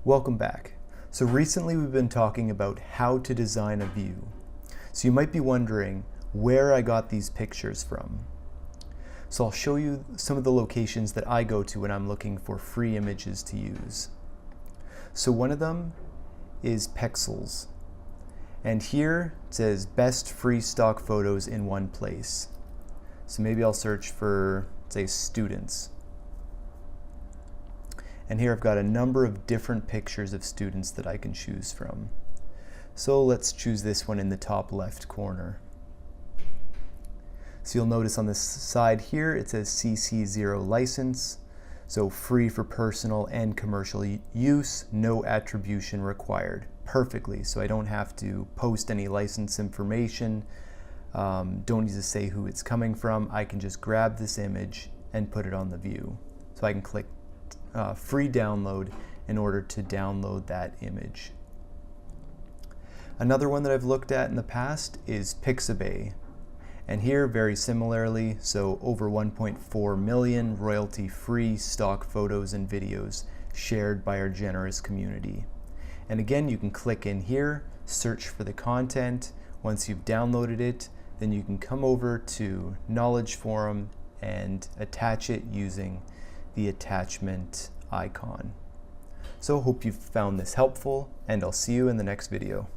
Welcome back. So recently we've been talking about how to design a view. So you might be wondering where I got these pictures from. So I'll show you some of the locations that I go to when I'm looking for free images to use. So one of them is Pexels. And here it says best free stock photos in one place. So maybe I'll search for, say, students. And here I've got a number of different pictures of students that I can choose from. So let's choose this one in the top left corner. So you'll notice on this side here it says CC0 license, so free for personal and commercial use, no attribution required. Perfectly, so I don't have to post any license information, don't need to say who it's coming from. I can just grab this image and put it on the view. So I can click free download in order to download that image. Another one that I've looked at in the past is Pixabay. And here, very similarly, so over 1.4 million royalty-free stock photos and videos shared by our generous community. And again, you can click in here, search for the content. Once you've downloaded it, then you can come over to Knowledge Forum and attach it using the attachment icon. So hope you've found this helpful, and I'll see you in the next video.